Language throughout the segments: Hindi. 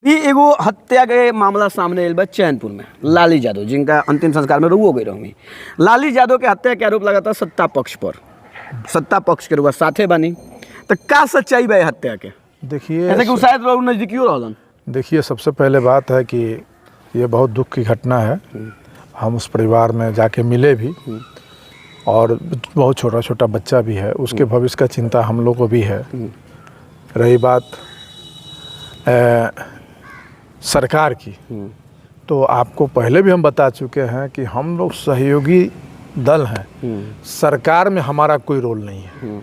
भी एगो हत्या के मामला सामने आयल बा चैनपुर में। लाली यादव जिनका अंतिम संस्कार में रुओ गई रहूँगी। लाली यादव के हत्या के आरोप लगाता सत्ता पक्ष पर, सत्ता पक्ष के रुआ साथे बनी, तो का सच्चाई बा हत्या के? देखिए ऐसे कि शायद नजदीकियों रहलन। देखिए, सबसे पहले बात है कि ये बहुत दुख की घटना है। हम उस परिवार में जाके मिले भी, और बहुत छोटा छोटा बच्चा भी है, उसके भविष्य का चिंता हम लोग को भी है। रही बात सरकार की, तो आपको पहले भी हम बता चुके हैं कि हम लोग सहयोगी दल हैं, सरकार में हमारा कोई रोल नहीं है।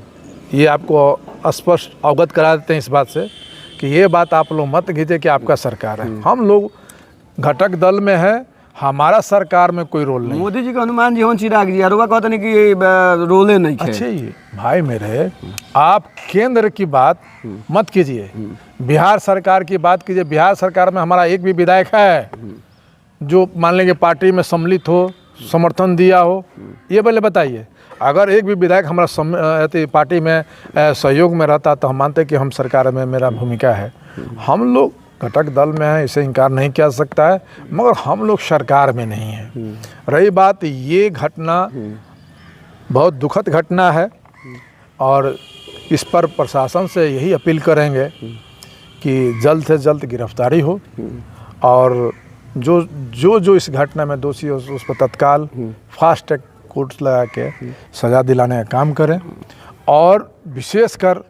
ये आपको स्पष्ट अवगत करा देते हैं इस बात से कि ये बात आप लोग मत कीजिए कि आपका सरकार है। हम लोग घटक दल में है, हमारा सरकार में कोई रोल नहीं। मोदी जी का हनुमान जी हो चिराग जी अरुआ कहते नहीं कि रोले नहीं है। अच्छे ही भाई मेरे, आप केंद्र की बात मत कीजिए, बिहार सरकार की बात कीजिए। बिहार सरकार में हमारा एक भी विधायक है जो मान लेंगे पार्टी में सम्मिलित हो, समर्थन दिया हो? ये पहले बताइए। अगर एक भी विधायक हमारा पार्टी में सहयोग में रहता तो हम मानते कि हम सरकार में मेरा भूमिका है। हम लोग घटक दल में हैं, इसे इनकार नहीं किया सकता है, मगर हम लोग सरकार में नहीं हैं। रही बात, ये घटना बहुत दुखद घटना है, और इस पर प्रशासन से यही अपील करेंगे कि जल्द से जल्द गिरफ्तारी हो, और जो इस घटना में दोषी हो उस पर तत्काल फास्ट ट्रैक कोर्ट लगा के सज़ा दिलाने का काम करें। और विशेषकर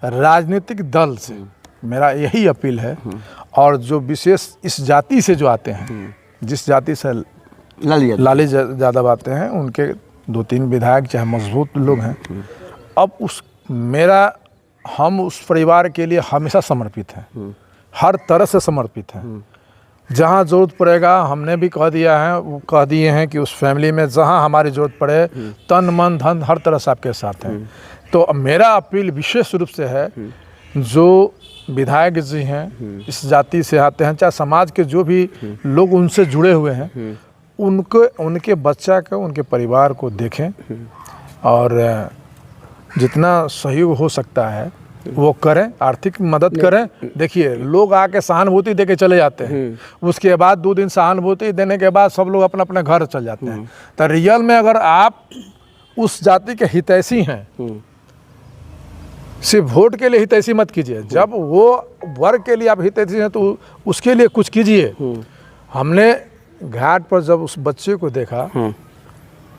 राजनीतिक दल से मेरा यही अपील है, और जो विशेष इस जाति से जो आते हैं, जिस जाति से लाली यादव आते हैं, उनके 2-3 विधायक चाहे मजबूत लोग हैं, अब हम उस परिवार के लिए हमेशा समर्पित हैं, हर तरह से समर्पित हैं। जहाँ ज़रूरत पड़ेगा, हमने भी कह दिया है, वो कह दिए हैं कि उस फैमिली में जहाँ हमारी ज़रूरत पड़े, तन मन धन हर तरह से आपके साथ हैं। तो मेरा अपील विशेष रूप से है, जो विधायक जी हैं इस जाति से आते हैं, चाहे समाज के जो भी लोग उनसे जुड़े हुए हैं, उनके बच्चा को, उनके परिवार को देखें, और जितना सहयोग हो सकता है वो करें, आर्थिक मदद करें। देखिए, लोग आके सहानुभूति दे के चले जाते हैं, उसके बाद 2 दिन सहानुभूति देने के बाद सब लोग अपना अपने घर चल जाते हैं। तो रियल में अगर आप उस जाति के हितैषी हैं, सिर्फ वोट के लिए हितैषी मत कीजिए, जब वो वर्ग के लिए आप हितैषी हैं तो उसके लिए कुछ कीजिए। हमने घाट पर जब उस बच्चे को देखा,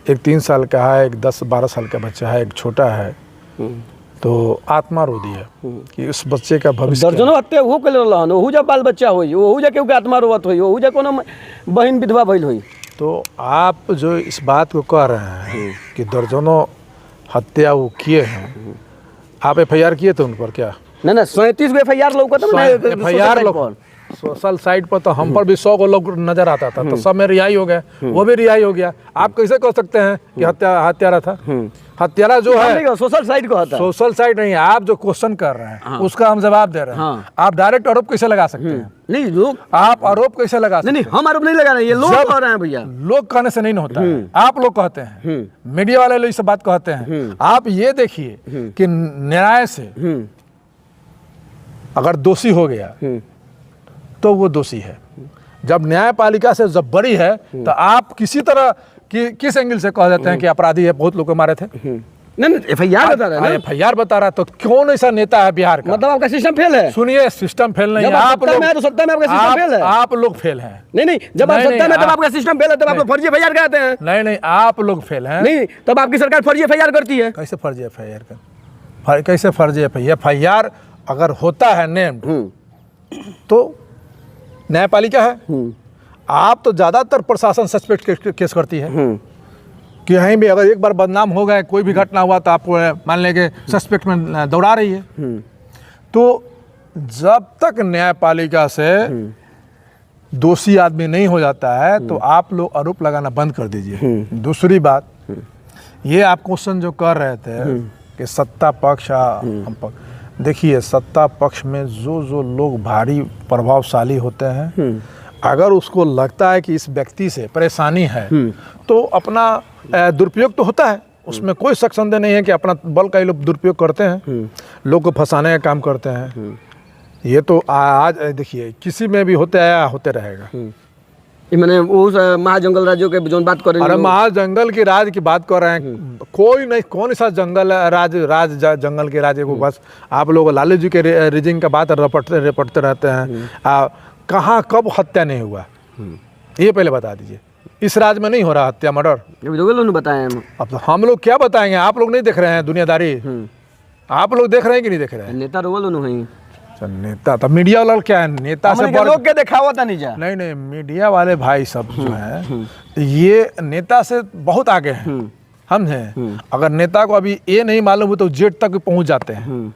एक 3 साल का है, एक 10-12 साल का बच्चा है, एक छोटा है, तो आत्मा रो दी है कि उस बच्चे का भविष्य। दर्जनों हत्या हो के रहन, ओहू जा बाल बच्चा होई, ओहू जा केहू के आत्मा रोवत होई, ओहू जा कोनो बहन विधवा भइल होई। तो आप जो इस बात को कह रहे हैं कि दर्जनों हत्या वो किए हैं, आप FIR किए थे उन पर क्या? ना 37 गो FIR लौकत है। FIR सोशल साइट पर तो हम पर भी 100 लोग नजर आता था, तो सब में रिहाई हो गए, वो भी रिहाई हो गया। आप कैसे कह सकते हैं कि हत्यारा था? हत्यारा जो है सोशल साइट को होता है, सोशल साइट नहीं। आप जो क्वेश्चन कर रहे हैं उसका हम जवाब दे रहे हैं। आप डायरेक्ट आरोप कैसे लगा सकते हैं? नहीं, लोग आप आरोप कैसे लगा सकते हैं? नहीं, हम आरोप नहीं लगा रहे हैं, ये लोग कह रहे हैं भैया। लोग कहने से नहीं होता है, आप लोग कहते हैं, मीडिया वाले लोग इस बात कहते हैं। आप ये देखिए कि न्याय से अगर दोषी हो गया तो वो दोषी है। जब न्यायपालिका से जब बड़ी है तो आप किसी तरह किस एंगल से कह देते हैं कि अपराधी है, बहुत लोग मारे थे? नहीं, FIR बता रहा है, FIR बता रहा है। तो कौन ऐसा नेता है बिहार का? मतलब आपका सिस्टम फेल है। सुनिए, सिस्टम फेल नहीं है, आप लोग, तो सत्ता में आपका सिस्टम फेल है। आप लोग फेल हैं। नहीं, जब आप सत्ता में तब आपका सिस्टम फेल है, तब आप लोग फर्जी FIR कराते हैं। नहीं, आप लोग फेल हैं। नहीं, तब आपकी सरकार फर्जी FIR करती है। कैसे फर्जी FIR कर? कैसे फर्जी FIR अगर होता है नेम्ड तो न्यायपालिका है। आप तो ज्यादातर प्रशासन सस्पेक्ट केस करती है कि कहीं भी अगर एक बार बदनाम हो गए, कोई भी घटना हुआ तो आप मान लेंगे सस्पेक्ट में दौड़ा रही है। तो जब तक न्यायपालिका से दोषी आदमी नहीं हो जाता है तो आप लोग आरोप लगाना बंद कर दीजिए। दूसरी बात, ये आप क्वेश्चन जो कर रहे थे कि सत्ता पक्ष हम पक्ष, देखिए, सत्ता पक्ष में जो लोग भारी प्रभावशाली होते हैं, अगर उसको लगता है कि इस व्यक्ति से परेशानी है तो अपना दुरुपयोग तो होता है, उसमें कोई शक संदेह नहीं है कि अपना बल का ये लोग दुरुपयोग करते हैं, लोग को फंसाने का काम करते हैं। ये तो आज देखिए किसी में भी होते आया होते रहेगा। ये मैंने उस महाजंगल राज्यों के जो बात कर रहे अरे हैं, महाजंगल की राज की बात कर रहे हैं, कोई नहीं, कौन सा जंगल जंगल के राज को बस आप लोग लालू जी के रिजिंग का बात रपटते रहते हैं। कहाँ कब हत्या नहीं हुआ ये पहले बता दीजिए। इस राज में नहीं हो रहा हत्या मर्डर। लोग बताए हम। अब तो हम लोग क्या बताएंगे, आप लोग नहीं देख रहे हैं दुनियादारी, आप लोग देख रहे हैं कि नहीं देख रहे हैं? नेता रोल नहीं, नेता तो मीडिया वाला क्या है, नेता से लोग के दिखावा था नहीं जा। नहीं मीडिया वाले भाई सब जो है ये नेता से बहुत आगे हैं, हम हैं। अगर नेता को अभी ये नहीं मालूम हो तो जेड तक पहुंच जाते हैं।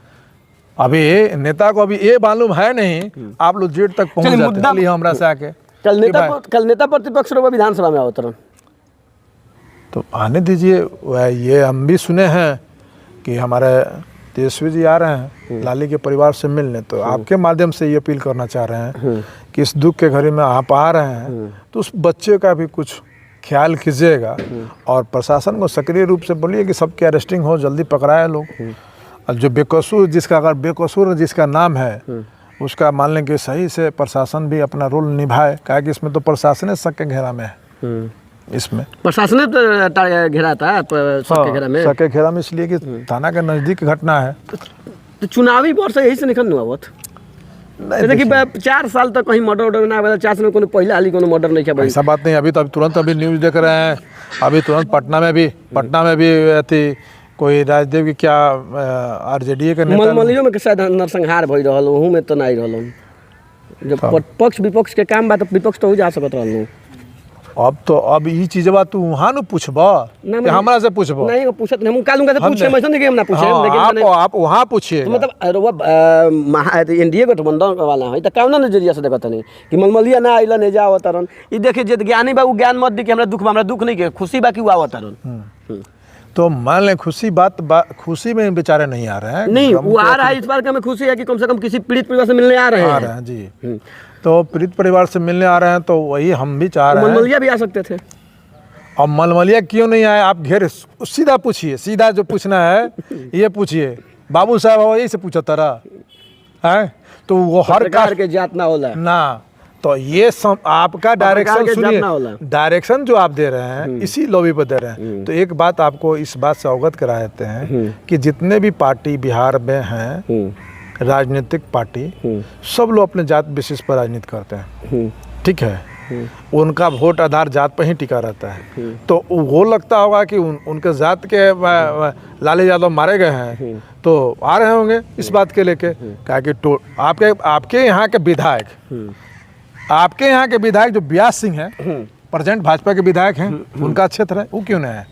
अभी नेता को अभी ये मालूम है नहीं, आप लोग जेड तक पहुंच जाते हैं हमरा से आके। कल नेता प्रतिपक्ष विधानसभा में अवतरण तो आने दीजिए। ये हम भी सुने हैं कि हमारे तेजस्वी जी आ रहे हैं लाली के परिवार से मिलने, तो आपके माध्यम से ये अपील करना चाह रहे हैं कि इस दुख के घड़ी में आप आ रहे हैं तो उस बच्चे का भी कुछ ख्याल कीजिएगा और प्रशासन को सक्रिय रूप से बोलिए कि सबकी अरेस्टिंग हो, जल्दी पकड़ाए लोग। और जो बेकसूर अगर बेकसूर जिसका नाम है उसका मान लें कि सही से प्रशासन भी अपना रोल निभाए, क्या कि इसमें तो प्रशासन शक के घेरा में है। इसमें प्रशासन घेरा था सबके घेरा में, सबके घेरा में, इसलिए कि थाना के नज़दीक घटना है। तो चुनावी वर्ष यही से निकल हुआ बहुत देखिए 4 साल तक कहीं मर्डर ना हुआ, 4 साल में कोई हाली कोनो मर्डर नहीं किया। ऐसा बात नहीं, अभी तो तुरंत अभी न्यूज़ देख रहे हैं, अभी तुरंत पटना में भी थी कोई राजदेव की क्या आरजेडी के नेता मलमलियो में शायद नरसंहार भई रहल, ओहू में तो नहीं रहल। जब पक्ष विपक्ष के काम बात विपक्ष तो हो जा सकत रहल। अब ई चीजवा तू वहां न पूछबा कि हमरा से पूछबा नहीं पूछत नहीं, हम कालूंगा से पूछे मैं नहीं कि हम ना पूछे, लेकिन आप वहां पूछिए। मतलब एनडीए गठबंधन वाला है त कौन नजरिया से देखत नहीं कि मलमलिया ना आइला ने जा अवतरण। ई देखिए जे ज्ञानी बा उ ज्ञान मत दी कि हमरा दुख नहीं के खुशी बा कि उ अवतरण। तो मान लें खुशी में बेचारे नहीं आ रहे हैं, नहीं वो आ रहा है। इस बार का हमें खुशी है कि कम से कम किसी पीड़ित परिवार से मिलने आ रहे हैं जी। तो पीड़ित परिवार से मिलने आ रहे हैं तो वही हम भी चाह रहे हैं। मलमलिया भी आ सकते थे। अब मलमलिया क्यों नहीं आए? आप घेर सीधा पूछिए, सीधा जो पूछना है ये पूछिए। बाबू साहब यही से पूछा तारा है तो वो हर कार के जात ना होला ना। तो ये आपका डायरेक्शन सुनिए, डायरेक्शन जो आप दे रहे हैं इसी लॉबी पर दे रहे हैं। तो एक बात आपको इस बात से अवगत करा देते हैं कि जितने भी पार्टी बिहार में हैं, राजनीतिक पार्टी, सब लोग अपने जात बेसिस पर राजनीति करते हैं, ठीक है। उनका वोट आधार जात पर ही टिका रहता है। तो वो लगता होगा कि उनके जात के लालू यादव मारे गए हैं तो आ रहे होंगे इस बात के लेके, क्या कि आपके यहाँ के विधायक, आपके यहाँ के विधायक जो व्यास सिंह हैं, प्रेजेंट भाजपा के विधायक हैं, उनका क्षेत्र है, वो क्यों नहीं आए?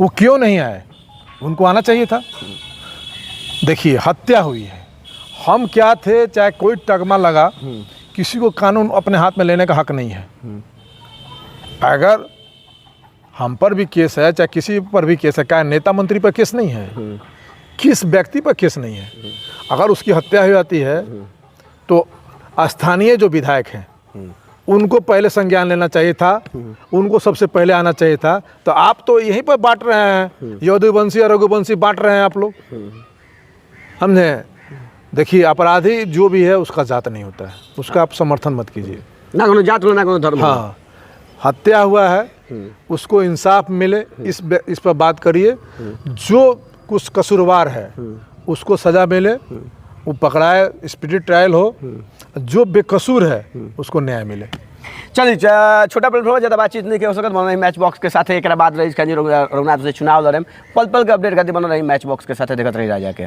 वो क्यों नहीं आए? उनको आना चाहिए था। देखिए हत्या हुई है, हम क्या थे चाहे कोई टगमा लगा, किसी को कानून अपने हाथ में लेने का हक नहीं है। अगर हम पर भी केस है चाहे किसी पर भी केस है, क्या नेता मंत्री पर केस नहीं है, किस व्यक्ति पर केस नहीं है, अगर उसकी हत्या हो जाती है तो स्थानीय जो विधायक हैं उनको पहले संज्ञान लेना चाहिए था, उनको सबसे पहले आना चाहिए था। तो आप तो यहीं पर बांट रहे हैं, यदुवंशी और रघुवंशी बांट रहे हैं आप लोग, समझे? देखिए अपराधी जो भी है उसका जात नहीं होता है, उसका आप समर्थन मत कीजिए, ना कोनो जात ना कोनो धर्म। हाँ, हत्या हुआ है उसको इंसाफ मिले इस पर बात करिए। जो कुछ कसूरवार है उसको सजा मिले, वो पकड़ाए, स्पीडी ट्रायल हो, जो बेकसूर है उसको न्याय मिले। चलिए छोटा प्लेटफॉर्म ज़्यादा बातचीत नहीं हो सकत, बन रही मैच बॉक्स के साथ एक बाद रही रघुनाथ से चुनाव लड़े, पल पल के अपडेट खातिर बन रही मैच बॉक्स के साथ देखते रही राजा के।